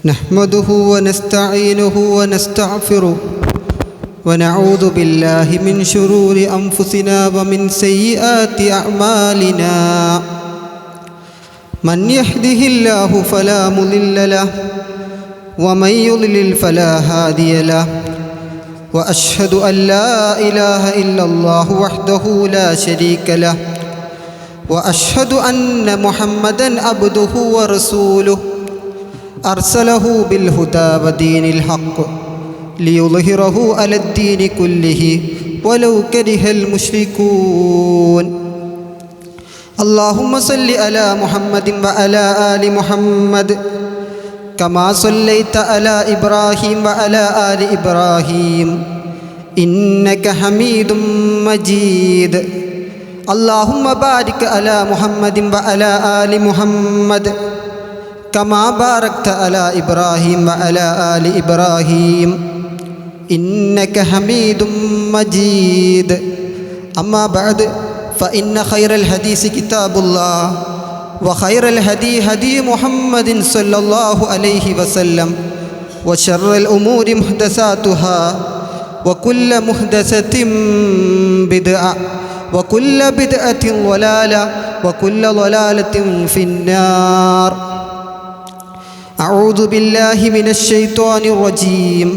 نحمده ونستعينه ونستغفره ونعوذ بالله من شرور أنفسنا ومن سيئات أعمالنا من يهده الله فلا مضل له ومن يضلل فلا هادي له وأشهد أن لا إله إلا الله وحده لا شريك له وأشهد أن محمدًا عبده ورسوله أرسله بالهدى ودين الحق ليظهره على الدين كله ولو كره المشركون اللهم صل على محمد وعلى آل محمد كما صليت على إبراهيم وعلى آل إبراهيم إنك حميد مجيد اللهم بارك على محمد وعلى آل محمد كما باركت على إبراهيم وعلى آل إبراهيم إنك حميد مجيد أما بعد فإن خير الحديث كتاب الله وخير الهدي هدي محمد صلى الله عليه وسلم وشر الأمور محدثاتها وكل محدثة بدعة وكل بدعة ضلالة وكل ضلالة في النار أعوذ بالله من الشيطان الرجيم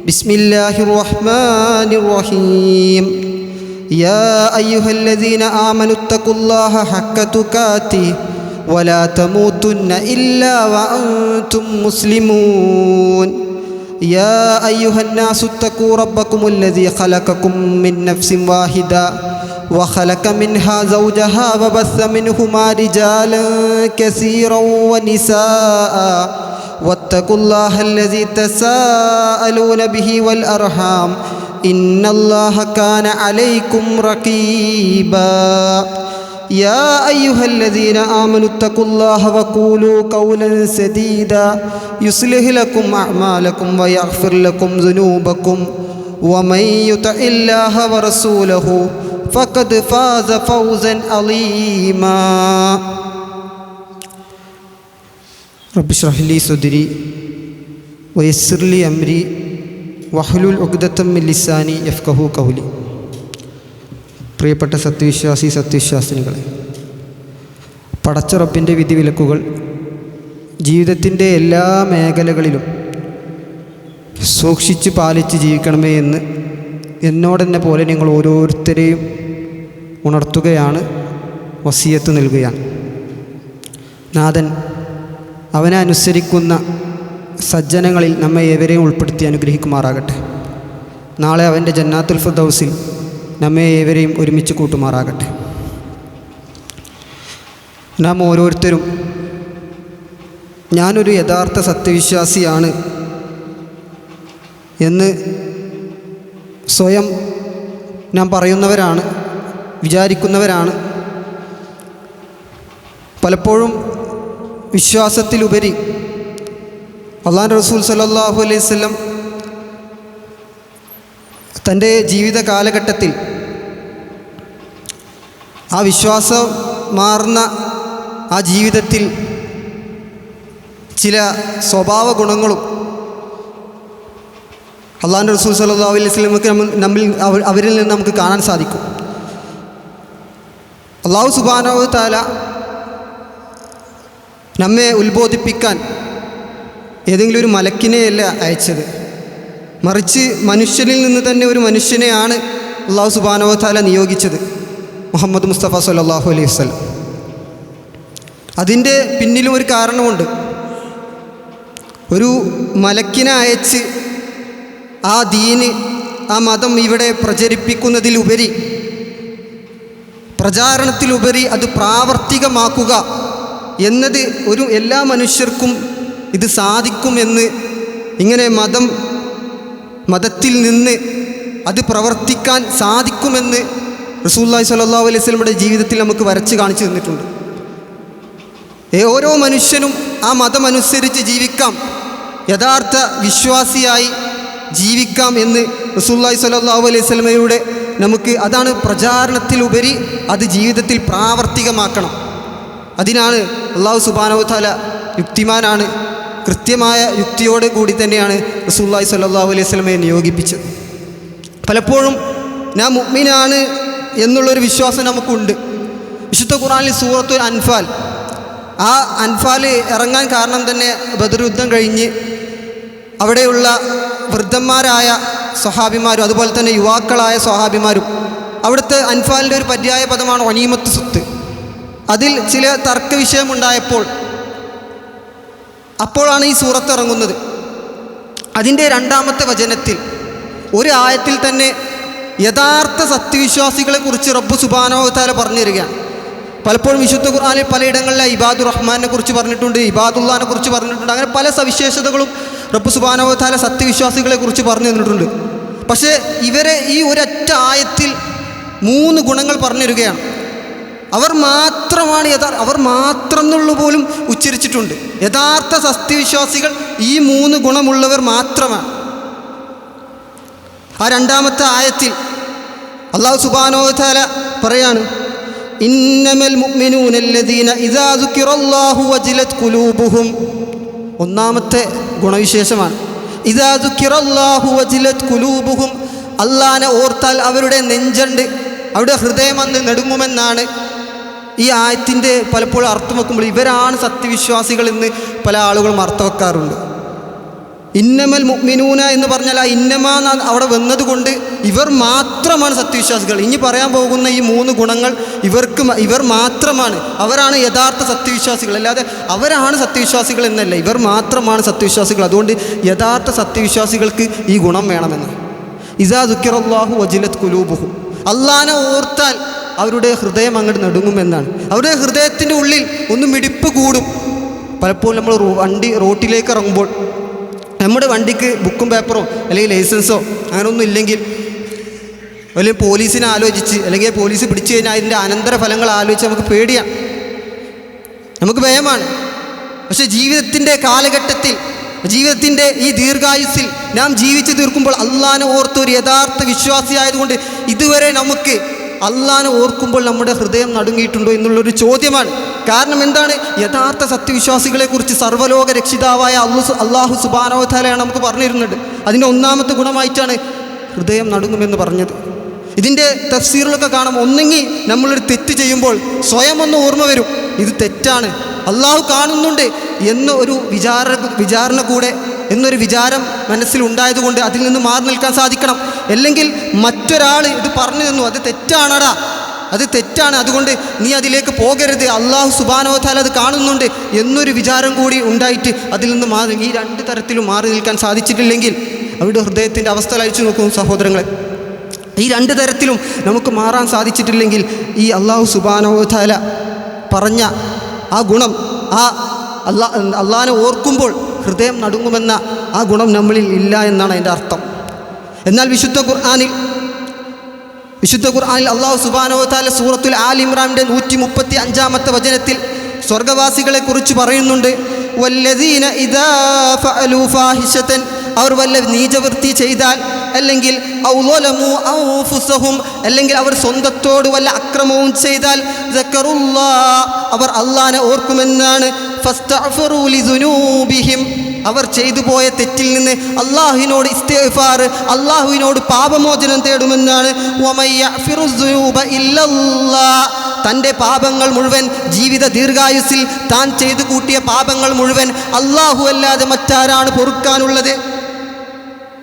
بسم الله الرحمن الرحيم يا أيها الذين آمنوا اتقوا الله حق تقاته ولا تموتن إلا وأنتم مسلمون يا أيها الناس اتقوا ربكم الذي خلقكم من نفس واحدة وخلق منها زوجها وبث منهما رجالا كثيرا ونساء واتقوا الله الذي تساءلون به والأرحام إن الله كان عليكم رقيبا يا أيها الذين آمنوا اتقوا الله وقولوا قولا سديدا يصلح لكم أعمالكم ويغفر لكم ذنوبكم ومن يطع الله ورسوله فقد فاز فوزا عظيما رب اشرح لي صدري ويسر لي أمري വഹ്ലുൽ ഉഖ്ദത്തം മിൻ ലിസാനി യഫ്ഖഹു ഖൗലി. പ്രിയപ്പെട്ട സത്യവിശ്വാസിനികളെ, പടച്ച റബ്ബിൻ്റെ വിധിവിലക്കുകൾ ജീവിതത്തിൻ്റെ എല്ലാ മേഖലകളിലും സൂക്ഷിച്ച് പാലിച്ച് ജീവിക്കണമേ എന്ന് എന്നോടെന്നെ പോലെ നിങ്ങൾ ഓരോരുത്തരെയും ഉണർത്തുകയാണ്, വസിയത്ത് നൽകുകയാണ്. നാഥൻ അവനെ അനുസരിക്കുന്ന സജ്ജനങ്ങളിൽ നമ്മെ ഏവരെയും ഉൾപ്പെടുത്തി അനുഗ്രഹിക്കുമാറാകട്ടെ. നാളെ അവൻ്റെ ജന്നാത്തുൽ ഫിർദൗസിൽ നമ്മെ ഏവരെയും ഒരുമിച്ച് കൂട്ടുമാറാകട്ടെ. നാം ഓരോരുത്തരും ഞാനൊരു യഥാർത്ഥ സത്യവിശ്വാസിയാണ് എന്ന് സ്വയം നാം പറയുന്നവരാണ്, വിചാരിക്കുന്നവരാണ്. പലപ്പോഴും വിശ്വാസത്തിലുപരി അല്ലാഹുവിൻ്റെ റസൂൽ സല്ലല്ലാഹു അലൈഹി വസല്ലം തൻ്റെ ജീവിത കാലഘട്ടത്തിൽ ആ വിശ്വാസം മാറുന്ന ആ ജീവിതത്തിൽ ചില സ്വഭാവ ഗുണങ്ങളും അല്ലാഹുവിൻ്റെ റസൂൽ സല്ലല്ലാഹു അലൈഹി വസല്ലമക്ക് അവരിൽ നിന്ന് നമുക്ക് കാണാൻ സാധിക്കും. അല്ലാഹു സുബ്ഹാനഹു വ തആല നമ്മെ ഉത്ബോധിപ്പിക്കാൻ ഏതെങ്കിലും ഒരു മലക്കിനെയല്ല അയച്ചത്, മറിച്ച് മനുഷ്യനിൽ നിന്ന് തന്നെ ഒരു മനുഷ്യനെയാണ് അല്ലാഹു സുബ്ഹാനഹു വ തആല നിയോഗിച്ചത്, മുഹമ്മദ് മുസ്തഫ സല്ലല്ലാഹു അലൈഹി വസല്ലം. അതിൻ്റെ പിന്നിലും ഒരു കാരണമുണ്ട്. ഒരു മലക്കിനെ അയച്ച് ആ ദീന്, ആ മതം ഇവിടെ പ്രചരിപ്പിക്കുന്നതിലുപരി, പ്രചാരണത്തിലുപരി അത് പ്രാവർത്തികമാക്കുക എന്നത് എല്ലാ മനുഷ്യർക്കും ഇത് സാധിക്കുമെന്ന്, ഇങ്ങനെ മതത്തിൽ നിന്ന് അത് പ്രവർത്തിക്കാൻ സാധിക്കുമെന്ന് റസൂലുള്ളാഹി സ്വല്ലല്ലാഹു അലൈഹി വസല്ലമയുടെ ജീവിതത്തിൽ നമുക്ക് വരച്ച് കാണിച്ചു തന്നിട്ടുണ്ട്. ഓരോ മനുഷ്യനും ആ മതമനുസരിച്ച് ജീവിക്കാം, യഥാർത്ഥ വിശ്വാസിയായി ജീവിക്കാം എന്ന് റസൂലുള്ളാഹി സ്വല്ലല്ലാഹു അലൈഹി വസല്ലമയുടെ നമുക്ക് അതാണ് പ്രചാരണത്തിലുപരി അത് ജീവിതത്തിൽ പ്രാവർത്തികമാക്കണം. അതിനാണ് അല്ലാഹു സുബ്ഹാനഹു വ തആല യുക്തിമാനാണ്, കൃത്യമായ യുക്തിയോട് കൂടി തന്നെയാണ് റസൂലുള്ളാഹി സ്വല്ലല്ലാഹു അലൈഹി വസല്ലമയെ നിയോഗിപ്പിച്ചത്. പലപ്പോഴും ഞാൻ മുഅ്മിനാണ് എന്നുള്ളൊരു വിശ്വാസം നമുക്കുണ്ട്. വിശുദ്ധ ഖുർആനിൽ സൂറത്തുൽ അൻഫാൽ, ആ അൻഫാൽ ഇറങ്ങാൻ കാരണം തന്നെ ബദർ യുദ്ധം കഴിഞ്ഞ് അവിടെയുള്ള വൃദ്ധന്മാരായ സ്വഹാബിമാരും അതുപോലെ തന്നെ യുവാക്കളായ സ്വഹാബിമാരും, അവിടുത്തെ അൻഫാലിൻ്റെ ഒരു പര്യായ പദമാണ് ഗനീമത്ത് സ്വത്ത്. അതിൽ ചില തർക്ക വിഷയമുണ്ടായപ്പോൾ അപ്പോഴാണ് ഈ സൂറത്ത് ഇറങ്ങുന്നത്. അതിൻ്റെ 2-ാമത്തെ വചനത്തിൽ ഒരു ആയത്തിൽ തന്നെ യഥാർത്ഥ സത്യവിശ്വാസികളെക്കുറിച്ച് റബ്ബ് സുബ്ഹാനഹു വ തആല പറഞ്ഞു തരികയാണ്. പലപ്പോഴും വിശുദ്ധ ഖുർആനിൽ പലയിടങ്ങളിൽ ഇബാദുർ റഹ്മാനെ കുറിച്ച് പറഞ്ഞിട്ടുണ്ട്, ഇബാദുല്ലാഹിനെ കുറിച്ച് പറഞ്ഞിട്ടുണ്ട്. അങ്ങനെ പല സവിശേഷതകളും റബ്ബ് സുബ്ഹാനഹു വ തആല സത്യവിശ്വാസികളെക്കുറിച്ച് പറഞ്ഞു തന്നിട്ടുണ്ട്. പക്ഷേ ഇവരെ ഈ ഒരൊറ്റ ആയത്തിൽ 3 ഗുണങ്ങൾ പറഞ്ഞു തരികയാണ്. അവർ മാത്രമാണ് അവർ മാത്രം എന്നുള്ള പോലും ഉച്ചരിച്ചിട്ടുണ്ട്. യഥാർത്ഥ സത്യവിശ്വാസികൾ ഈ 3 ഗുണമുള്ളവർ മാത്രമാണ്. ആ 2-ാമത്തെ ആയത്തിൽ അല്ലാഹു സുബ്ഹാനഹു വ തആല പറയാണ്, ഇന്നമൽ മുഅ്മിനൂന അല്ലദീന ഇദാ ദുകിറല്ലാഹു വജിലത് ഖുലൂബുഹും. 1-ാമത്തെ ഗുണവിശേഷമാണ് ഇദാ ദുകിറല്ലാഹു വജിലത് ഖുലൂബുഹും. അല്ലാഹനെ ഓർത്താൽ അവരുടെ നെഞ്ചണ്ട്, അവരുടെ ഹൃദയം അന്ന് നടുങ്ങുമെന്നാണ് ഈ ആയത്തിൻ്റെ പലപ്പോഴും അർത്ഥം വെക്കുമ്പോൾ ഇവരാണ് സത്യവിശ്വാസികൾ എന്ന് പല ആളുകളും അർത്ഥം വെക്കാറുണ്ട്. ഇന്നമൽ മുഅ്മിനൂന എന്ന് പറഞ്ഞാൽ ആ ഇന്നമ അവിടെ വന്നതുകൊണ്ട് ഇവർ മാത്രമാണ് സത്യവിശ്വാസികൾ. ഇനി പറയാൻ പോകുന്ന ഈ 3 ഗുണങ്ങൾ ഇവർ മാത്രമാണ്, അവരാണ് യഥാർത്ഥ സത്യവിശ്വാസികൾ. അല്ലാതെ അവരാണ് സത്യവിശ്വാസികൾ എന്നല്ല, ഇവർ മാത്രമാണ് സത്യവിശ്വാസികൾ. അതുകൊണ്ട് യഥാർത്ഥ സത്യവിശ്വാസികൾക്ക് ഈ ഗുണം വേണമെന്ന്. ഇദാ ദുക്കിറല്ലാഹു വജിലത് ഖുലൂബുഹും. അല്ലാഹനെ ഓർത്താൽ അവരുടെ ഹൃദയം അങ്ങോട്ട് നടുങ്ങുമെന്നാണ്. അവരുടെ ഹൃദയത്തിൻ്റെ ഉള്ളിൽ ഒന്ന് മിടിപ്പ് കൂടും. പലപ്പോഴും നമ്മൾ റോട്ടിലേക്ക് ഇറങ്ങുമ്പോൾ നമ്മുടെ വണ്ടിക്ക് ബുക്കും പേപ്പറോ അല്ലെങ്കിൽ ലൈസൻസോ അങ്ങനെയൊന്നും ഇല്ലെങ്കിൽ, അല്ലെങ്കിൽ പോലീസിനെ ആലോചിച്ച്, അല്ലെങ്കിൽ പോലീസ് പിടിച്ചു കഴിഞ്ഞാൽ അതിൻ്റെ അനന്തരഫലങ്ങൾ ആലോചിച്ച് നമുക്ക് പേടിയാണ്, നമുക്ക് ഭയമാണ്. പക്ഷേ ജീവിതത്തിൻ്റെ കാലഘട്ടത്തിൽ, ജീവിതത്തിൻ്റെ ഈ ദീർഘായുസ്സിൽ നാം ജീവിച്ചു തീർക്കുമ്പോൾ അല്ലാഹനെ ഓർത്ത് ഒരു യഥാർത്ഥ വിശ്വാസിയായതുകൊണ്ട് ഇതുവരെ നമുക്ക് അല്ലാഹനെ ഓർക്കുമ്പോൾ നമ്മുടെ ഹൃദയം നടുങ്ങിയിട്ടുണ്ടോ എന്നുള്ളൊരു ചോദ്യമാണ്. കാരണം എന്താണ്? യഥാർത്ഥ സത്യവിശ്വാസികളെക്കുറിച്ച് സർവ്വലോക രക്ഷിതാവായ അല്ലാഹു സുബ്ഹാനഹു വ തആലയാണ് നമുക്ക് പറഞ്ഞിരുന്നത്. അതിൻ്റെ 1-ാമത്തെ ഗുണമായിട്ടാണ് ഹൃദയം നടുങ്ങുമെന്ന് പറഞ്ഞത്. ഇതിൻ്റെ തഫ്സീറിലൊക്കെ കാണാം, ഒന്നെങ്കിൽ നമ്മളൊരു തെറ്റ് ചെയ്യുമ്പോൾ സ്വയം ഒന്ന് ഓർമ്മ വരും, ഇത് തെറ്റാണ്, അല്ലാഹു കാണുന്നുണ്ട് എന്ന ഒരു വിചാരണ കൂടെ എന്നൊരു വിചാരം മനസ്സിലുണ്ടായതുകൊണ്ട് അതിൽ നിന്ന് മാറി നിൽക്കാൻ സാധിക്കണം. അല്ലെങ്കിൽ മറ്റൊരാൾ ഇത് പറഞ്ഞു തന്നു, അത് തെറ്റാണടാ, അത് തെറ്റാണ്, അതുകൊണ്ട് നീ അതിലേക്ക് പോകരുത്, അല്ലാഹു സുബ്ഹാനഹു വ തആല അത് കാണുന്നുണ്ട് എന്നൊരു വിചാരം കൂടി ഉണ്ടായിട്ട് അതിൽ നിന്ന് ഈ 2 തരത്തിലും മാറി നിൽക്കാൻ സാധിച്ചിട്ടില്ലെങ്കിൽ അവരുടെ ഹൃദയത്തിൻ്റെ അവസ്ഥ അയച്ചു നോക്കും സഹോദരങ്ങളെ. ഈ 2 തരത്തിലും നമുക്ക് മാറാൻ സാധിച്ചിട്ടില്ലെങ്കിൽ ഈ അല്ലാഹു സുബ്ഹാനഹു വ തആല പറഞ്ഞ ആ ഗുണം, ആ അല്ലാഹനെ ഓർക്കുമ്പോൾ ഹൃദയം നടുങ്ങുമെന്ന ആ ഗുണം നമ്മളിൽ ഇല്ല എന്നാണ് അതിൻ്റെ അർത്ഥം. എന്നാൽ വിശുദ്ധ ഖുർആനിൽ അല്ലാഹു സുബ്ഹാനഹു വ തആല സൂറത്തുൽ ആൽ ഇംറാനിൻ്റെ 135-ാമത്തെ വചനത്തിൽ സ്വർഗവാസികളെ കുറിച്ച് പറയുന്നുണ്ട്, വല്ലദീന ഇദാ ഫഅലൂ ഫാഹിശതൻ, അവർ വല്ല നീചവൃത്തി ചെയ്താൽ, അല്ലെങ്കിൽ ഔളലമു അൻഫുസഹും, അല്ലെങ്കിൽ അവർ സ്വന്തത്തോട് വല്ല അക്രമവും ചെയ്താൽ, സക്കറുല്ലാഹ്, അവർ അല്ലാഹനെ ഓർക്കുമെന്നാണ്, ഫസ്തഗ്ഫിറൂ ലിദുനൂബിഹിം, അവർ ചെയ്തു പോയ തെറ്റിൽ നിന്ന് അല്ലാഹുവിനോട് ഇസ്തിഗ്ഫാർ, അല്ലാഹുവിനോട് പാപമോചനം തേടുമെന്നാണ്. വമൻ യഗ്ഫിറുദ്ദുനൂബ ഇല്ലല്ലാഹ്, തൻ്റെ പാപങ്ങൾ മുഴുവൻ, ജീവിത ദീർഘായുസ്സിൽ താൻ ചെയ്തു കൂട്ടിയ പാപങ്ങൾ മുഴുവൻ അല്ലാഹു അല്ലാതെ മറ്റാരാണ് പൊറുക്കാനുള്ളത്?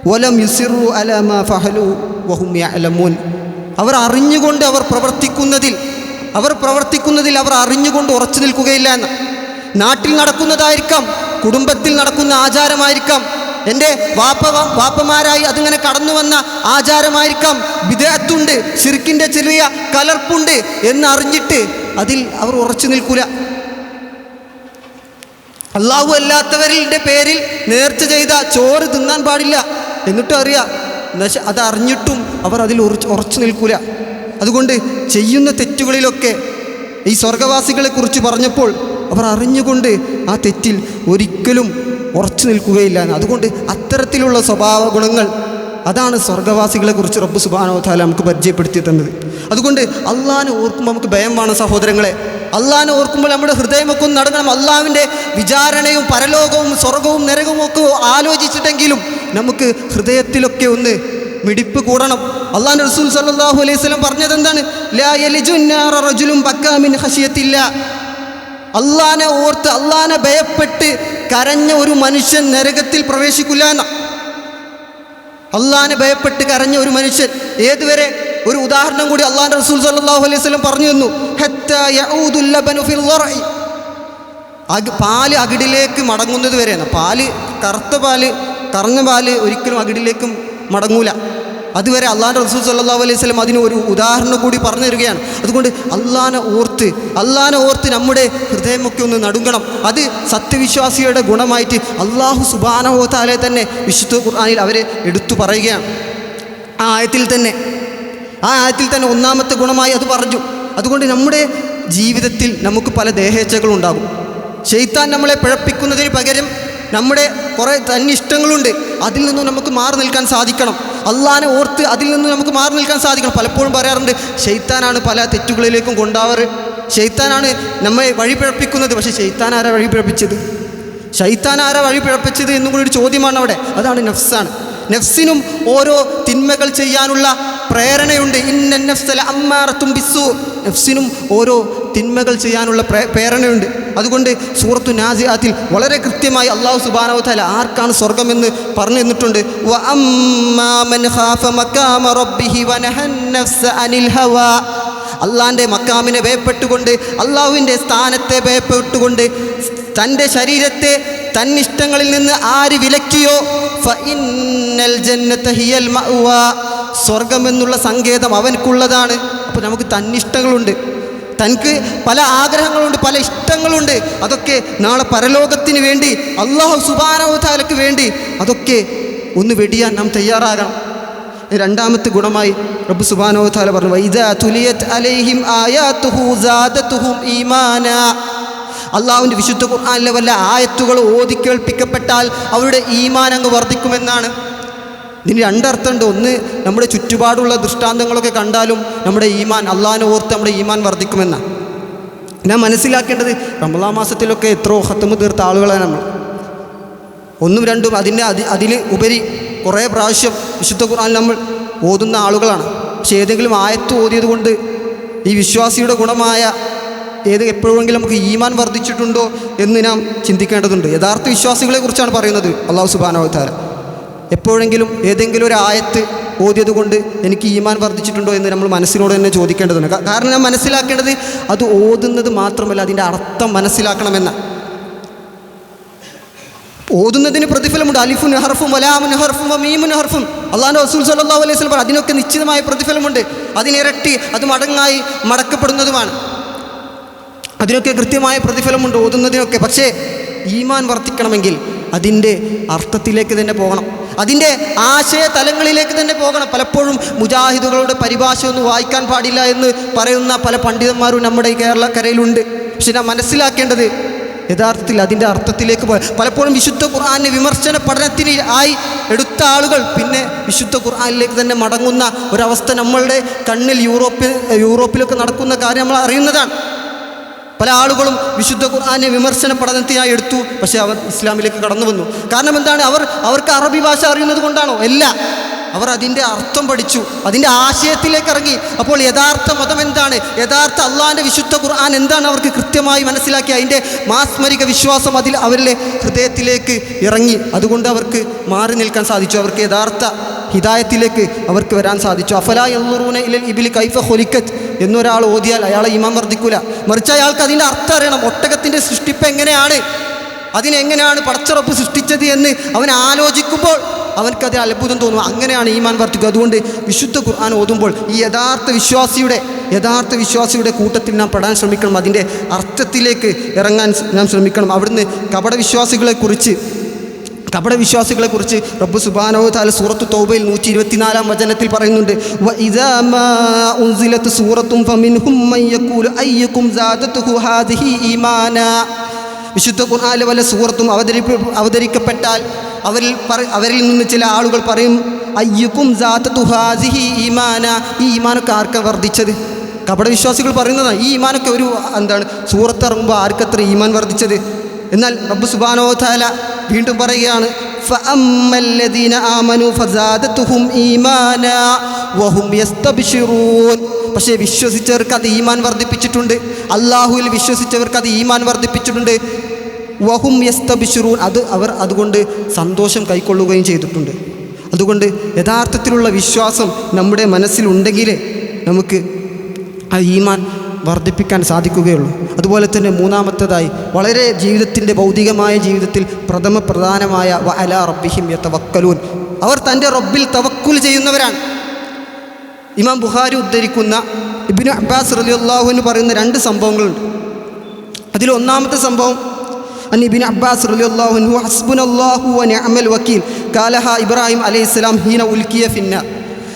വലം യുസിറു അലാ മാ ഫഅലു വഹും യഅലമൂൻ, അവർ അറിഞ്ഞുകൊണ്ട് അവർ പ്രവർത്തിക്കുന്നതിൽ അവർ അറിഞ്ഞുകൊണ്ട് ഉറച്ചു നിൽക്കുകയില്ല എന്ന്. നാട്ടിൽ നടക്കുന്നതായിരിക്കാം, കുടുംബത്തിൽ നടക്കുന്ന ആചാരമായിരിക്കാം, എൻ്റെ വാപ്പമാരായി അതിങ്ങനെ കടന്നു വന്ന ആചാരമായിരിക്കാം, ബിദ്അത്തുണ്ട്, ശിർക്കിൻ്റെ ചെറിയ കലർപ്പുണ്ട് എന്നറിഞ്ഞിട്ട് അതിൽ അവർ ഉറച്ചു നിൽക്കില്ല. അല്ലാഹു അല്ലാത്തവരുടെ പേരിൽ നേർച്ച ചെയ്ത ചോറ് തിന്നാൻ പാടില്ല എന്നിട്ടും അറിയാം, അതറിഞ്ഞിട്ടും അവർ അതിൽ ഉറച്ചു നിൽക്കില്ല. അതുകൊണ്ട് ചെയ്യുന്ന തെറ്റുകളിലൊക്കെ ഈ സ്വർഗവാസികളെക്കുറിച്ച് പറഞ്ഞപ്പോൾ അവർ അറിഞ്ഞുകൊണ്ട് ആ തെറ്റിൽ ഒരിക്കലും ഉറച്ചു നിൽക്കുകയില്ല. അതുകൊണ്ട് അത്തരത്തിലുള്ള സ്വഭാവ ഗുണങ്ങൾ, അതാണ് സ്വർഗവാസികളെക്കുറിച്ച് റബ്ബ് സുബ്ഹാനഹു വ തആല നമുക്ക് പരിചയപ്പെടുത്തി തന്നത്. അതുകൊണ്ട് അല്ലാഹനെ ഓർക്കുമ്പോൾ നമുക്ക് ഭയം വേണം സഹോദരങ്ങളെ. അള്ളാഹിനെ ഓർക്കുമ്പോൾ നമ്മുടെ ഹൃദയമൊക്കെ ഒന്ന് നടുങ്ങണം. അള്ളാഹുവിൻ്റെ വിചാരണയും പരലോകവും സ്വർഗവും നരകവും ഒക്കെ ആലോചിച്ചിട്ടെങ്കിലും നമുക്ക് ഹൃദയത്തിലൊക്കെ ഒന്ന് മിടിപ്പ് കൂടണം. അള്ളാഹുവിൻ്റെ റസൂൽ സല്ലല്ലാഹു അലൈഹി വസല്ലം പറഞ്ഞത് എന്താണ്? ലാ യലിജുന്നാറ റജുലുൻ ബക്കാ മിൻ ഖശിയത്തില്ലാ. അള്ളാഹിനെ ഓർത്ത് അള്ളാഹിനെ ഭയപ്പെട്ട് കരഞ്ഞ ഒരു മനുഷ്യൻ നരകത്തിൽ പ്രവേശിക്കില്ല എന്ന. അള്ളാഹിനെ ഭയപ്പെട്ട് കരഞ്ഞ ഒരു മനുഷ്യൻ ഏതുവരെ? ഒരു ഉദാഹരണം കൂടി അള്ളാഹുവിൻ്റെ റസൂൽ സല്ലല്ലാഹു അലൈഹി വസല്ലം പറഞ്ഞു തന്നു. ഹത്താ യഊദുൽ ലബനു ഫിൽ ളർഇ. പാല് അകിടിലേക്ക് മടങ്ങുന്നത് വരെയാണ്. കറുത്ത പാല് കറഞ്ഞ പാല് ഒരിക്കലും അകിടിലേക്കും മടങ്ങൂല. അതുവരെ അള്ളാഹുവിൻ്റെ റസൂൽ സല്ലല്ലാഹു അലൈഹി വസല്ലം അതിന് ഒരു ഉദാഹരണം കൂടി പറഞ്ഞു തരികയാണ്. അതുകൊണ്ട് അള്ളാഹിനെ ഓർത്ത് നമ്മുടെ ഹൃദയമൊക്കെ ഒന്ന് നടുങ്ങണം. അത് സത്യവിശ്വാസിയുടെ ഗുണമായിട്ട് അള്ളാഹു സുബ്ഹാനഹു വ തആല തന്നെ വിശുദ്ധ ഖുർആനിൽ അവരെ എടുത്തു പറയുകയാണ്. ആ ആയത്തിൽ തന്നെ ഒന്നാമത്തെ ഗുണമായി അത് പറഞ്ഞു. അതുകൊണ്ട് നമ്മുടെ ജീവിതത്തിൽ നമുക്ക് പല ദേഹേച്ഛകളുണ്ടാകും. ശൈത്താൻ നമ്മളെ പിഴപ്പിക്കുന്നതിന് പകരം നമ്മുടെ കുറേ തന്നിഷ്ടങ്ങളുണ്ട്, അതിൽ നിന്നും നമുക്ക് മാറി നിൽക്കാൻ സാധിക്കണം. അള്ളാഹിനെ ഓർത്ത് അതിൽ നിന്നും നമുക്ക് മാറി നിൽക്കാൻ സാധിക്കണം. പലപ്പോഴും പറയാറുണ്ട്, ശൈത്താനാണ് പല തെറ്റുകളിലേക്കും കൊണ്ടാവാറ്, ശൈത്താനാണ് നമ്മെ വഴി പിഴപ്പിക്കുന്നത്. പക്ഷേ ശൈത്താൻ ആരാ വഴി പിഴപ്പിച്ചത് എന്നും കൂടി ഒരു ചോദ്യമാണ് അവിടെ. അതാണ് നഫ്സാണ്. നഫ്സിനും ഓരോ തിന്മകൾ ചെയ്യാനുള്ള പ്രേരണയുണ്ട്. ഇന്ന നഫ്സ ലഅമ്മാറത്തും ബിസ്സൂ. നഫ്സിനും ഓരോ തിന്മകൾ ചെയ്യാനുള്ള പ്രേരണയുണ്ട്. അതുകൊണ്ട് സൂറത്തു നാസിആത്തിൽ വളരെ കൃത്യമായി അല്ലാഹു സുബ്ഹാനഹു വ തആല ആർക്കാണ് സ്വർഗ്ഗമെന്ന് പറഞ്ഞു തന്നിട്ടുണ്ട്. വ അമ്മാ മൻ ഖാഫ മഖാമ റബ്ബിഹി വ നഹൻ നഫ്സ അനിൽ ഹവാ. അള്ളാഹിൻ്റെ മക്കാമിനെ ഭയപ്പെട്ടുകൊണ്ട്, അള്ളാഹുവിൻ്റെ സ്ഥാനത്തെ ഭയപ്പെട്ടുകൊണ്ട് തൻ്റെ ശരീരത്തെ തന്നിഷ്ടങ്ങളിൽ നിന്ന് ആര് വിലക്കിയോ ഫഇന്നൽ ജന്നത ഹിയൽ മഅ്വാ. സ്വർഗമെന്നുള്ള സങ്കേതം അവനക്കുള്ളതാണ്. അപ്പോൾ നമുക്ക് തന്നിഷ്ടങ്ങളുണ്ട്, തനിക്ക് പല ആഗ്രഹങ്ങളുണ്ട്, പല ഇഷ്ടങ്ങളുണ്ട്. അതൊക്കെ നാളെ പരലോകത്തിന് വേണ്ടി, അല്ലാഹു സുബ്ഹാനഹു വ തആലയ്ക്ക് വേണ്ടി അതൊക്കെ ഒന്ന് വെടിയാൻ നാം തയ്യാറാകണം. രണ്ടാമത്തെ ഗുണമായി റബ്ബ് സുബ്ഹാനഹു വ തആല പറഞ്ഞു, വഇദാ തുലിയത് അലൈഹിം ആയാതുഹു സാദതുഹും ഈമാനാ. അള്ളാഹുവിൻ്റെ വിശുദ്ധ ഖുർആനിലെ വല്ല ആയത്തുകൾ ഓതി കേൾപ്പിക്കപ്പെട്ടാൽ അവരുടെ ഈമാൻ അങ്ങ് വർദ്ധിക്കുമെന്നാണ്. ഇതിന് രണ്ടർത്ഥമുണ്ട്. ഒന്ന്, നമ്മുടെ ചുറ്റുപാടുള്ള ദൃഷ്ടാന്തങ്ങളൊക്കെ കണ്ടാലും നമ്മുടെ ഈമാൻ, അള്ളാഹിനെ ഓർത്ത് നമ്മുടെ ഈമാൻ വർദ്ധിക്കുമെന്നാണ്. ഞാൻ മനസ്സിലാക്കേണ്ടത്, റമളാൻ മാസത്തിലൊക്കെ എത്രയോ ഖത്മ് തീർത്ത ആളുകളാണ് നമ്മൾ. ഒന്നും രണ്ടും അതിൽ ഉപരി കുറേ പ്രാവശ്യം വിശുദ്ധ ഖുർആൻ നമ്മൾ ഓതുന്ന ആളുകളാണ്. പക്ഷേ ഏതെങ്കിലും ആയത്ത് ഓതിയത് കൊണ്ട് ഈ വിശ്വാസിയുടെ ഗുണമായ എപ്പോഴെങ്കിലും നമുക്ക് ഈമാൻ വർദ്ധിച്ചിട്ടുണ്ടോ എന്ന് നാം ചിന്തിക്കേണ്ടതുണ്ട്. യഥാർത്ഥ വിശ്വാസികളെ കുറിച്ചാണ് പറയുന്നത് അല്ലാഹു സുബ്ഹാനഹു വ തആല. എപ്പോഴെങ്കിലും ഏതെങ്കിലും ഒരു ആയത്ത് ഓതിയത് കൊണ്ട് എനിക്ക് ഈമാൻ വർദ്ധിച്ചിട്ടുണ്ടോ എന്ന് നമ്മൾ മനസ്സിനോട് തന്നെ ചോദിക്കേണ്ടതുണ്ട്. കാരണം നാം മനസ്സിലാക്കേണ്ടത് അത് ഓതുന്നത് മാത്രമല്ല, അതിൻ്റെ അർത്ഥം മനസ്സിലാക്കണമെന്ന. ഓതുന്നതിന് പ്രതിഫലമുണ്ട്. അലിഫുൻ ഹർഫും വലാമുൻ ഹർഫും വമീമുൻ ഹർഫും. അല്ലാഹുവിൻ്റെ റസൂൽ സല്ലല്ലാഹു അലൈഹി വസല്ലം പറഞ്ഞു, അതിനൊക്കെ നിശ്ചിതമായ പ്രതിഫലമുണ്ട്. അതിനിരട്ടി, അത് മടങ്ങായി മടക്കപ്പെടുന്നതുമാണ്. അതിനൊക്കെ കൃത്യമായ പ്രതിഫലമുണ്ട് ഓതുന്നതിനൊക്കെ. പക്ഷേ ഈമാൻ വർദ്ധിക്കണമെങ്കിൽ അതിൻ്റെ അർത്ഥത്തിലേക്ക് തന്നെ പോകണം, അതിൻ്റെ ആശയ തലങ്ങളിലേക്ക് തന്നെ പോകണം. പലപ്പോഴും മുജാഹിദുകളുടെ പരിഭാഷ ഒന്നും വായിക്കാൻ പാടില്ല എന്ന് പറയുന്ന പല പണ്ഡിതന്മാരും നമ്മുടെ കേരളക്കരയിലുണ്ട്. പക്ഷെ നാം മനസ്സിലാക്കേണ്ടത് യഥാർത്ഥത്തിൽ അതിൻ്റെ അർത്ഥത്തിലേക്ക് പലപ്പോഴും വിശുദ്ധ ഖുർആനെ വിമർശന പഠനത്തിന് ആയി എടുത്ത ആളുകൾ പിന്നെ വിശുദ്ധ ഖുർആനിലേക്ക് തന്നെ മടങ്ങുന്ന ഒരവസ്ഥ നമ്മളുടെ കണ്ണിൽ യൂറോപ്പിലൊക്കെ നടക്കുന്ന കാര്യം നമ്മൾ അറിയുന്നതാണ്. പല ആളുകളും വിശുദ്ധ ഖുർആനെ വിമർശന പഠനത്തിനായി എടുത്തു, പക്ഷേ അവർ ഇസ്ലാമിലേക്ക് കടന്നു വന്നു. കാരണം എന്താണ്? അവർക്ക് അറബി ഭാഷ അറിയുന്നത് കൊണ്ടാണോ? അല്ല, അവർ അതിൻ്റെ അർത്ഥം പഠിച്ചു, അതിൻ്റെ ആശയത്തിലേക്ക് ഇറങ്ങി. അപ്പോൾ യഥാർത്ഥ മതം എന്താണ്, യഥാർത്ഥ അള്ളാഹിൻ്റെ വിശുദ്ധ ഖുർആൻ എന്താണ് അവർക്ക് കൃത്യമായി മനസ്സിലാക്കി. അതിൻ്റെ മാസ്മരിക വിശ്വാസം അവരുടെ ഹൃദയത്തിലേക്ക് ഇറങ്ങി. അതുകൊണ്ട് അവർക്ക് മാറി നിൽക്കാൻ സാധിച്ചു, അവർക്ക് യഥാർത്ഥ ഹിദായത്തിലേക്ക് അവർക്ക് വരാൻ സാധിച്ചു. അഫലാ യൻളുറൂന ഇലൽ ഇബ്ലി കൈഫ ഖുലിഖത് എന്നൊരാൾ ഓതിയാൽ അയാളെ ഈമാൻ വർദ്ധിക്കൂല. മറിച്ച് അയാൾക്ക് അതിൻ്റെ അർത്ഥം അറിയണം. ഒട്ടകത്തിൻ്റെ സൃഷ്ടിപ്പ് എങ്ങനെയാണ്, അതിനെങ്ങനെയാണ് പടച്ചറപ്പ് സൃഷ്ടിച്ചത് എന്ന് അവൻ ആലോചിക്കുമ്പോൾ അവനക്കത് അത്ഭുതം തോന്നും. അങ്ങനെയാണ് ഈമാൻ വർദ്ധിക്കുക. അതുകൊണ്ട് വിശുദ്ധ ഖുർആൻ ഓതുമ്പോൾ ഈ യഥാർത്ഥ വിശ്വാസിയുടെ കൂട്ടത്തിൽ നാം പെടാൻ ശ്രമിക്കണം, അതിൻ്റെ അർത്ഥത്തിലേക്ക് ഇറങ്ങാൻ നാം ശ്രമിക്കണം. അവിടുന്ന് കപടവിശ്വാസികളെക്കുറിച്ച് റബ്ബ് സുബ്ഹാനഹു വ തആല സൂറത്തു തൗബയിൽ 124 വചനത്തിൽ പറയുന്നുണ്ട്, വഇദാ മാ ഉൻസിലത് സൂറത്തുൻ ഫമിൻഹും മൻ യഖൂലു അയ്യുകും സാദതുഹു ഹാദിഹി ഈമാനാ. വിശുദ്ധ ഖുർആനിലെ വല്ല സൂറത്തും അവതരിക്കപ്പെട്ടാൽ അവരിൽ നിന്ന് ചില ആളുകൾ പറയും, അയ്യുകും സാദതുഹു ഹാദിഹി ഈമാനാ. ഈ ഈമാനൊക്കെ ആർക്കാ വർദ്ധിച്ചത്? കപടവിശ്വാസികൾ പറയുന്നതാണ്. ഈ ഈമാനൊക്കെ ഒരു സൂറത്ത് ഇറങ്ങുമ്പോൾ ആർക്കത്ര ഈമാൻ വർദ്ധിച്ചത്? എന്നാൽ റബ്ബ് സുബ്ഹാനഹു വ തആല വീണ്ടും പറയുകയാണ്, ഫഅമ്മല്ലദീന ആമനു ഫസാദതുഹും ഈമാനാ വഹും യസ്തബ്ശിറൂൻ. പക്ഷേ വിശ്വസിച്ചവർക്ക് അത് ഈമാൻ വർദ്ധിപ്പിച്ചിട്ടുണ്ട്. അള്ളാഹുവിൽ വിശ്വസിച്ചവർക്ക് അത് ഈമാൻ വർദ്ധിപ്പിച്ചിട്ടുണ്ട്. വഹും യസ്തബ്ശിറൂൻ, അവർ അതുകൊണ്ട് സന്തോഷം കൈക്കൊള്ളുകയും ചെയ്തിട്ടുണ്ട്. അതുകൊണ്ട് യഥാർത്ഥത്തിലുള്ള വിശ്വാസം നമ്മുടെ മനസ്സിലുണ്ടെങ്കിൽ നമുക്ക് ആ ഈമാൻ വർദ്ധിപ്പിക്കാൻ സാധിക്കുകയുള്ളൂ. അതുപോലെ തന്നെ മൂന്നാമത്തേതായി വളരെ ജീവിതത്തിൻ്റെ ഭൗതികമായ ജീവിതത്തിൽ പ്രധാനമായ വഅലാ റബ്ബിഹിം യതവക്കലൂൻ, അവർ തൻ്റെ റബ്ബിൽ തവക്കുൽ ചെയ്യുന്നവരാണ്. ഇമാം ബുഖാരി ഉദ്ധരിക്കുന്ന ഇബ്നു അബ്ബാസ് റളിയല്ലാഹു അൻഹു പറയുന്ന 2 സംഭവങ്ങളുണ്ട്. അതിൽ ഒന്നാമത്തെ സംഭവം ഇബ്നു അബ്ബാസ് റളിയല്ലാഹു അൻഹു ഹസ്ബുനല്ലാഹു വ നിഅമൽ വക്കീൽ ഖാലഹ ഇബ്രാഹിം അലൈഹിസ്സലാം ഹീന ഉൽക്കിയ ഫിന്നാർ.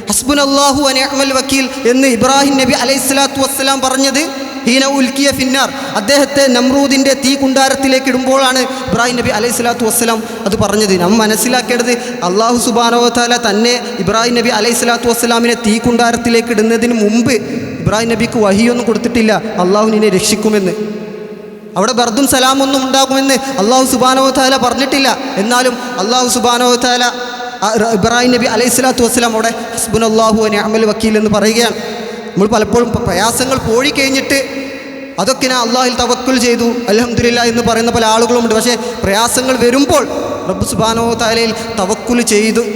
ഹസ്ബുനല്ലാഹു വ നിഅമൽ വക്കീൽ എന്ന് ഇബ്രാഹിം നബി അലൈഹിസ്സലാത്തു വസ്സലാം പറഞ്ഞത് ഹീന ഉൽക്കിയ ഫിന്നാർ, അദ്ദേഹത്തെ നമ്രൂദിൻ്റെ തീ കുണ്ടാരത്തിലേക്ക് ഇടുമ്പോഴാണ് ഇബ്രാഹിം നബി അലൈഹിസ്സലാത്തു വസ്സലാം അത് പറഞ്ഞത്. നാം മനസ്സിലാക്കേണ്ടത്, അള്ളാഹു സുബ്ഹാനഹു വ തആല തന്നെ ഇബ്രാഹിം നബി അലൈഹിസ്സലാത്തു വസ്സലാമിനെ തീ കുണ്ടാരത്തിലേക്ക് ഇടുന്നതിന് മുമ്പ് ഇബ്രാഹിം നബിക്ക് വഹിയൊന്നും കൊടുത്തിട്ടില്ല അള്ളാഹു നിന്നെ രക്ഷിക്കുമെന്ന്. അവിടെ ബർദും സലാമൊന്നും ഉണ്ടാകുമെന്ന് അള്ളാഹു സുബ്ഹാനഹു വ തആല പറഞ്ഞിട്ടില്ല. എന്നാലും അള്ളാഹു സുബ്ഹാനഹു വ തആല ഇബ്രാഹിം നബി അലൈഹിസ്സലാത്തു വസ്സലാം അവിടെ ഹസ്ബുനല്ലാഹു വ നിഅമൽ വക്കീൽ എന്ന് പറയുകയാണ്. നമ്മൾ പലപ്പോഴും പ്രയാസങ്ങൾ പോഴിക്കഴിഞ്ഞിട്ട് അതൊക്കെ ഞാൻ അള്ളാഹിൽ തവക്കുൽ ചെയ്തു അൽഹംദുലില്ലാ എന്ന് പറയുന്ന പല ആളുകളുമുണ്ട്. പക്ഷേ പ്രയാസങ്ങൾ വരുമ്പോൾ റബ്ബ് സുബ്ഹാനഹു വ തആലയിൽ തവക്കുൽ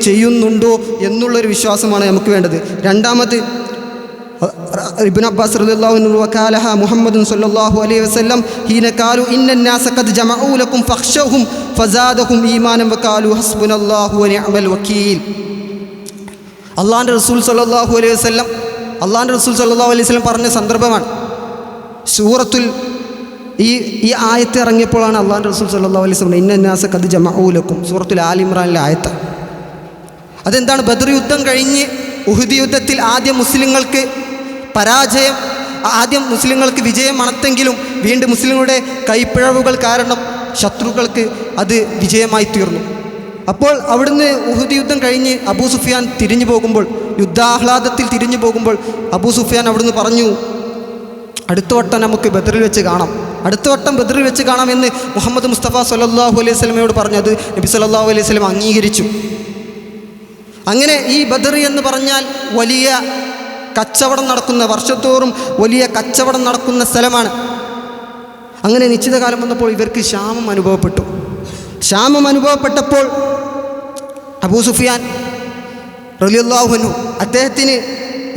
ചെയ്യുന്നുണ്ടോ എന്നുള്ളൊരു വിശ്വാസമാണ് നമുക്ക് വേണ്ടത്. രണ്ടാമത് ഇബ്നു അബ്ബാസ് റളിയല്ലാഹു അൻഹു വകാലഹ മുഹമ്മദുൻ സ്വല്ലല്ലാഹു അലൈഹി വസല്ലം ഹീന ഖാലു ഇന്നന്നാസ ഖദ് ജമഉ ലക്കും ഫഖ്ശൗഹും ഫസാദഹും ഈമാനൻ വഖാലു ഹസ്ബുനല്ലാഹു വ നിഅമൽ വക്കീൽ. അല്ലാഹുവിൻ്റെ റസൂൽ സ്വല്ലല്ലാഹു അലൈഹി വസല്ലം പറഞ്ഞ സന്ദർഭമാണ്. സൂറത്തുൽ ഈ ആയത്ത് ഇറങ്ങിയപ്പോഴാണ് അല്ലാഹുവിൻ്റെ റസൂൽ സ്വല്ലല്ലാഹു അലൈഹി വസല്ലം ഇന്നന്നാസ ഖദ് ജമഉ ലക്കും, സൂറത്തുൽ ആൽ ഇംറാനിലെ ആയത്ത്. അതെന്താണ്? ബദർ യുദ്ധം കഴിഞ്ഞ് ഉഹുദ് യുദ്ധത്തിൽ ആദ്യം മുസ്ലിങ്ങൾക്ക് പരാജയം, ആദ്യം മുസ്ലിങ്ങൾക്ക് വിജയം മണത്തെങ്കിലും വീണ്ടും മുസ്ലിങ്ങളുടെ കൈപ്പിഴവുകൾ കാരണം ശത്രുക്കൾക്ക് അത് വിജയമായി തീർന്നു. അപ്പോൾ അവിടുന്ന് ഉഹുദ് യുദ്ധം കഴിഞ്ഞ് അബൂ സുഫിയാൻ തിരിഞ്ഞു പോകുമ്പോൾ, യുദ്ധാഹ്ലാദത്തിൽ തിരിഞ്ഞു പോകുമ്പോൾ അബൂ സുഫിയാൻ അവിടുന്ന് പറഞ്ഞു, അടുത്ത വട്ടം നമുക്ക് ബദറിൽ വെച്ച് കാണാം, അടുത്ത വട്ടം ബദറിൽ വെച്ച് കാണാമെന്ന് മുഹമ്മദ് മുസ്തഫ സല്ലല്ലാഹു അലൈഹി വസല്ലമയോട് പറഞ്ഞു. അത് നബി സല്ലല്ലാഹു അലൈഹി വസല്ലം അംഗീകരിച്ചു. അങ്ങനെ ഈ ബദർ എന്ന് പറഞ്ഞാൽ വലിയ കച്ചവടം നടക്കുന്ന, വർഷത്തോറും വലിയ കച്ചവടം നടക്കുന്ന സ്ഥലമാണ്. അങ്ങനെ നിശ്ചിത കാലം വന്നപ്പോൾ ഇവർക്ക് ക്ഷാമം അനുഭവപ്പെട്ടു. ക്ഷാമം അനുഭവപ്പെട്ടപ്പോൾ അബൂ സുഫിയാൻ റളിയല്ലാഹു അൻഹു അദ്ദേഹത്തിന്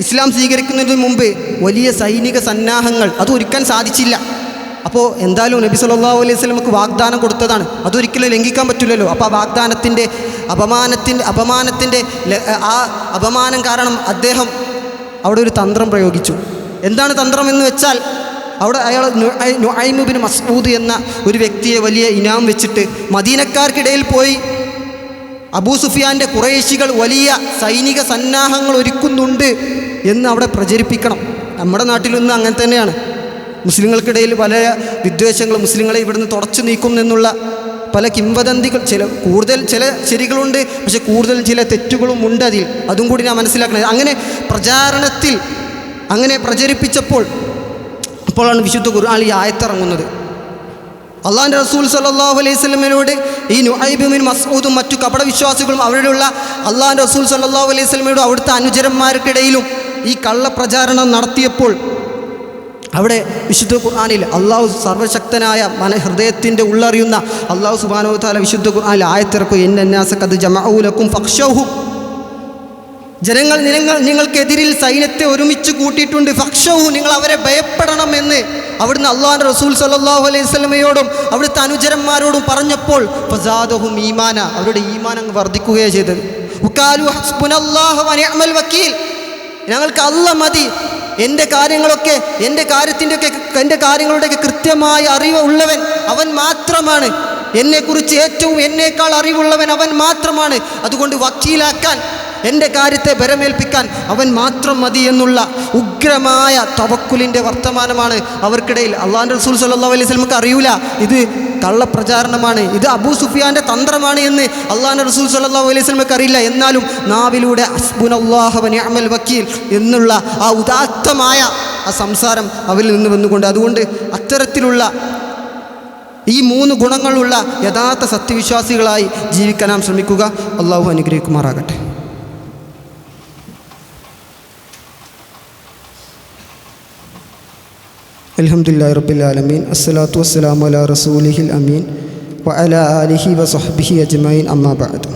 ഇസ്ലാം സ്വീകരിക്കുന്നതിന് മുമ്പ് വലിയ സൈനിക സന്നാഹങ്ങൾ അതൊരുക്കാൻ സാധിച്ചില്ല. അപ്പോൾ എന്തായാലും നബി സല്ലല്ലാഹു അലൈഹി വസല്ലമക്ക് വാഗ്ദാനം കൊടുത്തതാണ്, അതൊരിക്കലും ലംഘിക്കാൻ പറ്റില്ലല്ലോ. അപ്പോൾ ആ വാഗ്ദാനത്തിൻ്റെ അപമാനത്തിൻ്റെ ആ അപമാനം കാരണം അദ്ദേഹം അവിടെ ഒരു തന്ത്രം പ്രയോഗിച്ചു. എന്താണ് തന്ത്രം എന്ന് വെച്ചാൽ, അവിടെ അയാൾ നുഐം ഇബ്നു മസ്ഊദ് എന്ന ഒരു വ്യക്തിയെ വലിയ ഇനാം വെച്ചിട്ട് മദീനക്കാർക്കിടയിൽ പോയി അബൂ സുഫിയാൻ്റെ ഖുറൈശികൾ വലിയ സൈനിക സന്നാഹങ്ങൾ ഒരുക്കുന്നുണ്ട് എന്ന് അവിടെ പ്രചരിപ്പിക്കണം. നമ്മുടെ നാട്ടിലൊന്നും അങ്ങനെ തന്നെയാണ്. മുസ്ലിങ്ങൾക്കിടയിൽ പല വിദ്വേഷങ്ങൾ, മുസ്ലിങ്ങളെ ഇവിടുന്ന് തുടച്ചു നീക്കും എന്നുള്ള പല കിംവദന്തികൾ, ചില ശരികളുണ്ട്, പക്ഷെ കൂടുതൽ ചില തെറ്റുകളും ഉണ്ട് അതിൽ. അതും കൂടി ഞാൻ മനസ്സിലാക്കുന്നത്. അങ്ങനെ പ്രചാരണത്തിൽ അങ്ങനെ പ്രചരിപ്പിച്ചപ്പോഴാണ് വിശുദ്ധ ഖുർആനിൽ ഈ ആയത്തിറങ്ങുന്നത്. അള്ളാഹുവിൻ്റെ റസൂൽ സല്ലല്ലാഹു അലൈഹി വസല്ലമയോട് ഈ നുഐം ഇബ്നു മസ്ഊദും മറ്റു കപടവിശ്വാസികളും അവരുടെയുള്ള അള്ളാഹുവിൻ്റെ റസൂൽ സല്ലല്ലാഹു അലൈഹി വസല്ലമയോട് അവിടുത്തെ അനുചരന്മാർക്കിടയിലും ഈ കള്ളപ്രചാരണം നടത്തിയപ്പോൾ അവിടെ വിശുദ്ധ ഖുർആനിൽ അള്ളാഹു സർവശക്തനായ ഹൃദയത്തിൻ്റെ ഉള്ളറിയുന്ന അള്ളാഹു സുബ്ഹാനഹു വ തആല വിശുദ്ധ ഖുർആനിൽ ആയത്തിറക്കും, ഇന്നന്നാസ ഖദ് ജമഉ ലക്കും ഫഖ്ശൗഹും, ജനങ്ങൾ നിങ്ങൾക്കെതിരിൽ സൈന്യത്തെ ഒരുമിച്ച് കൂട്ടിയിട്ടുണ്ട്, ഫഖ്ശൗഹു, നിങ്ങൾ അവരെ ഭയപ്പെടണമെന്ന് അവിടുന്ന് അള്ളാഹുവിൻ്റെ റസൂൽ സല്ലല്ലാഹു അലൈഹി വസല്ലമയോടും അവിടുത്തെ അനുചരന്മാരോടും പറഞ്ഞപ്പോൾ ഫസാദഹും ഈമാന, അവരുടെ ഈമാൻ അങ്ങ് വർദ്ധിക്കുകയാണ് ചെയ്തത്. വഖാലു ഹസ്ബുനല്ലാഹു വ നിഅമൽ വക്കീൽ, ഞങ്ങൾക്ക് അല്ലാഹ് മതി, എൻ്റെ കാര്യങ്ങളുടെയൊക്കെ കൃത്യമായ അറിവ് ഉള്ളവൻ അവൻ മാത്രമാണ്, എന്നെക്കുറിച്ച് എന്നേക്കാൾ അറിവുള്ളവൻ അവൻ മാത്രമാണ്, അതുകൊണ്ട് വക്കീലാക്കാൻ, എൻ്റെ കാര്യത്തെ ബരമേൽപ്പിക്കാൻ അവൻ മാത്രം മതി എന്നുള്ള ഉഗ്രമായ തവക്കുലിൻ്റെ വർത്തമാനമാണ് അവർക്കിടയിൽ. അള്ളാഹുവിൻ്റെ റസൂൽ സല്ലല്ലാഹു അലൈഹി വസല്ലമക്ക് അറിയൂല ഇത് കള്ളപ്രചാരണമാണ്, ഇത് അബൂ സുഫിയാൻ്റെ തന്ത്രമാണ് എന്ന് അള്ളാഹുവിൻ്റെ റസൂൽ സല്ലല്ലാഹു അലൈഹി വസല്ലമക്ക് അറിയില്ല. എന്നാലും നാവിലൂടെ ഹസ്ബുനല്ലാഹു വ നിഅമൽ വക്കീൽ എന്നുള്ള ആ ഉദാത്തമായ ആ സംസാരം അവരിൽ നിന്ന് വന്നുകൊണ്ട്. അതുകൊണ്ട് അത്തരത്തിലുള്ള ഈ 3 ഗുണങ്ങളുള്ള യഥാർത്ഥ സത്യവിശ്വാസികളായി ജീവിക്കാൻ നാം ശ്രമിക്കുക. അള്ളാഹു അനുഗ്രഹിക്കുമാറാകട്ടെ. അൽഹംദുലില്ലാഹി റബ്ബിൽ ആലമീൻ. അസ്സലാത്തു വസ്സലാമു അലാ റസൂലിഹിൽ അമീൻ വഅലാ ആലിഹി വസഹ്ബിഹി അജ്മഈൻ. അമ്മാ ബഅദ്.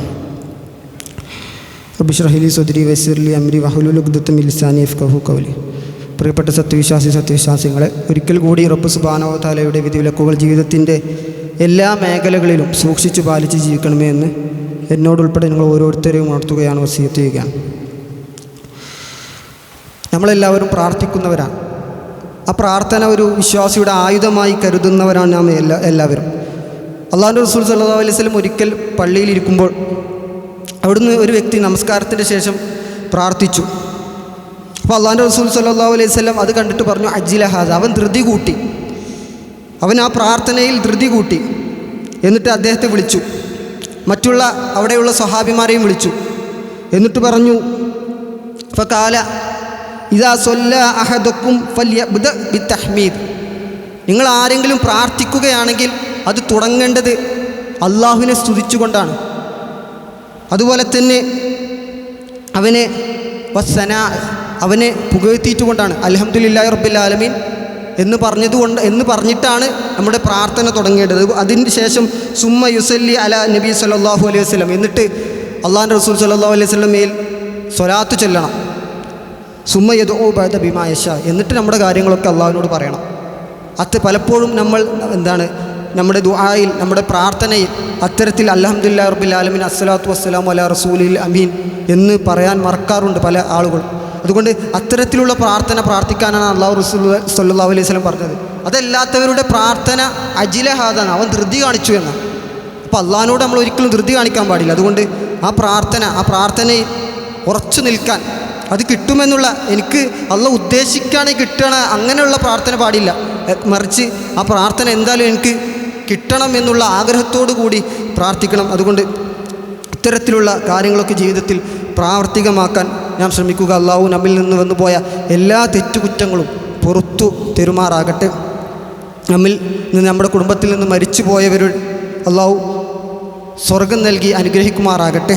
റബ്ബി ഇശ്റഹ് ലി സദ്രി വയസ്സിർ ലി അംരി വഹ്ലുൽ ഉഖ്ദത മിൻ ലിസാനി യഫ്ഖഹു ഖൗലി. പ്രിയപ്പെട്ട സത്യവിശ്വാസികളെ, ഒരിക്കൽ കൂടി റബ്ബ് സുബ്ഹാനഹു വ തആലയുടെ വിധിവിലക്കുകൾ ജീവിതത്തിൻ്റെ എല്ലാ മേഖലകളിലും സൂക്ഷിച്ചു പാലിച്ച് ജീവിക്കണമേ എന്ന് എന്നോടുൾപ്പെടെ നിങ്ങൾ ഓരോരുത്തരെയും ഉണർത്തുകയാണ്, വസിയത്ത് ചെയ്യുകയാണ്. നമ്മളെല്ലാവരും പ്രാർത്ഥിക്കുന്നവരാണ്. ആ പ്രാർത്ഥന ഒരു വിശ്വാസിയുടെ ആയുധമായി കരുതുന്നവരാണ് നാം എല്ലാവരും. അള്ളാഹുവിൻ്റെ റസൂൽ സല്ലല്ലാഹു അലൈഹി വസല്ലം ഒരിക്കൽ പള്ളിയിലിരിക്കുമ്പോൾ അവിടുന്ന് ഒരു വ്യക്തി നമസ്കാരത്തിൻ്റെ ശേഷം പ്രാർത്ഥിച്ചു. അപ്പോൾ അള്ളാഹുവിൻ്റെ റസൂൽ സല്ലല്ലാഹു അലൈഹി വസല്ലം അത് കണ്ടിട്ട് പറഞ്ഞു, അജ്ജില ഹാദ. അവൻ ധൃതി കൂട്ടി, അവൻ ആ പ്രാർത്ഥനയിൽ ധൃതി കൂട്ടി. എന്നിട്ട് അദ്ദേഹത്തെ വിളിച്ചു, മറ്റുള്ള അവിടെയുള്ള സ്വഹാബിമാരെയും വിളിച്ചു. എന്നിട്ട് പറഞ്ഞു, ഫഖാല ഇദാ സല്ല അഹദുക്കും ഫല്യബ്ദ ബിത്തഹ്മീദ്. നിങ്ങൾ ആരെങ്കിലും പ്രാർത്ഥിക്കുകയാണെങ്കിൽ അത് തുടങ്ങേണ്ടത് അള്ളാഹുവിനെ സ്തുതിച്ചുകൊണ്ടാണ്. അതുപോലെ തന്നെ അവനെ പുകഴ്ത്തിയിട്ടുകൊണ്ടാണ്. അൽഹംദുലില്ലാഹി റബ്ബിൽ ആലമീൻ എന്ന് പറഞ്ഞിട്ടാണ് നമ്മുടെ പ്രാർത്ഥന തുടങ്ങേണ്ടത്. അതിന് ശേഷം സുമ്മ യുസല്ലി അലാ നബി സല്ലല്ലാഹു അലൈഹി വസല്ലം. എന്നിട്ട് അള്ളാഹുവിൻ്റെ റസൂൽ സല്ലല്ലാഹു അലൈഹി വസല്ലം മേൽ സ്വലാത്ത് ചൊല്ലണം. സുമ്മ യദ്ഉ ബഅദ ബിമാ യശാ. എന്നിട്ട് നമ്മുടെ കാര്യങ്ങളൊക്കെ അള്ളാഹുവിനോട് പറയണം. പലപ്പോഴും നമ്മൾ നമ്മുടെ ദുആയിൽ, നമ്മുടെ പ്രാർത്ഥനയിൽ അത്തരത്തിൽ അൽഹംദുലില്ലാഹി റബ്ബിൽ ആലമീൻ അസ്സലാത്തു വസ്സലാമു അലാ റസൂലിൽ അമീൻ എന്ന് പറയാൻ മറക്കാറുണ്ട് പല ആളുകളും. അതുകൊണ്ട് അത്തരത്തിലുള്ള പ്രാർത്ഥന പ്രാർത്ഥിക്കാനാണ് അള്ളാഹു റസൂൽ സല്ലല്ലാഹു അലൈഹി വസല്ലം പറഞ്ഞത്. അതല്ലാത്തവരുടെ പ്രാർത്ഥന അജില ഹാദാണ്, അവൻ ധൃതി കാണിച്ചു എന്നാണ്. അപ്പോൾ അള്ളാഹിനോട് നമ്മൾ ഒരിക്കലും ധൃതി കാണിക്കാൻ പാടില്ല. അതുകൊണ്ട് ആ പ്രാർത്ഥനയിൽ ഉറച്ചു നിൽക്കാൻ, അത് കിട്ടുമെന്നുള്ള, എനിക്ക് അള്ളാഹ് ഉദ്ദേശിക്കുകയാണെങ്കിൽ കിട്ടണ അങ്ങനെയുള്ള പ്രാർത്ഥന പാടില്ല. മറിച്ച് ആ പ്രാർത്ഥന എന്തായാലും എനിക്ക് കിട്ടണം എന്നുള്ള ആഗ്രഹത്തോടു കൂടി പ്രാർത്ഥിക്കണം. അതുകൊണ്ട് ഇത്തരത്തിലുള്ള കാര്യങ്ങളൊക്കെ ജീവിതത്തിൽ പ്രാവർത്തികമാക്കാൻ ഞാൻ ശ്രമിക്കുക. അള്ളാഹു നമ്മിൽ നിന്ന് വന്നുപോയ എല്ലാ തെറ്റുകുറ്റങ്ങളും പുറത്തു തെരുമാറാകട്ടെ. നമ്മിൽ നിന്ന്, നമ്മുടെ കുടുംബത്തിൽ നിന്ന് മരിച്ചു പോയവരുടെ അള്ളാഹു സ്വർഗം നൽകി അനുഗ്രഹിക്കുമാറാകട്ടെ.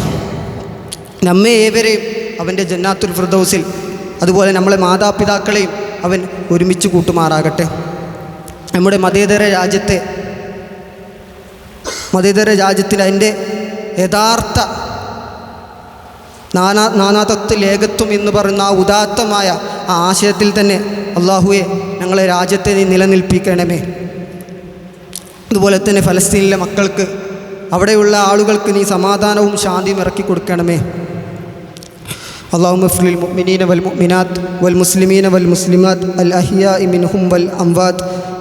നമ്മെ ഏവരെയും അവൻ്റെ ജന്നാത്തുൽ ഫിർദൗസിൽ, അതുപോലെ നമ്മളെ മാതാപിതാക്കളെയും അവൻ ഒരുമിച്ച് കൂട്ടുമാറാകട്ടെ. നമ്മുടെ മതേതര രാജ്യത്തിൽ അതിൻ്റെ യഥാർത്ഥ നാനാത്വത്തിൽ ഏകത്വം എന്ന് പറയുന്ന ആ ഉദാത്തമായ ആ ആശയത്തിൽ തന്നെ അള്ളാഹുവെ ഞങ്ങളെ രാജ്യത്തെ നീ നിലനിൽപ്പിക്കണമേ. അതുപോലെ തന്നെ ഫലസ്തീനിലെ മക്കൾക്ക്, അവിടെയുള്ള ആളുകൾക്ക് നീ സമാധാനവും ശാന്തിയും ഇറക്കി കൊടുക്കണമേ. اللهم اغفر للمؤمنين والمؤمنات والمسلمين والمسلمات الأحياء منهم والأموات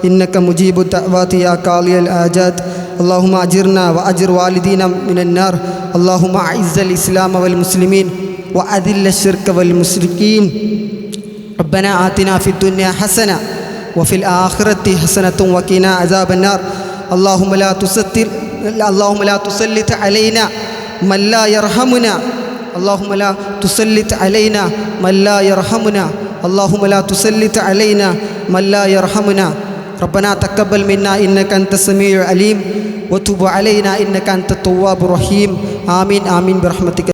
إنك مجيب الدعوات يا قاضي الحاجات. اللهم أجرنا وأجر والدينا من النار. اللهم أعز الإسلام والمسلمين وأذل الشرك والمشركين. ربنا آتنا في الدنيا حسنة وفي الآخرة حسنة وقنا عذاب النار. اللهم لا تسلط علينا من لا يرحمنا. اللهم لا تسلط علينا من لا يرحمنا. اللهم لا تسلط علينا من لا يرحمنا. ربنا تقبل منا إنك أنت السميع العليم وتب علينا إنك أنت التواب الرحيم. آمين آمين برحمتك.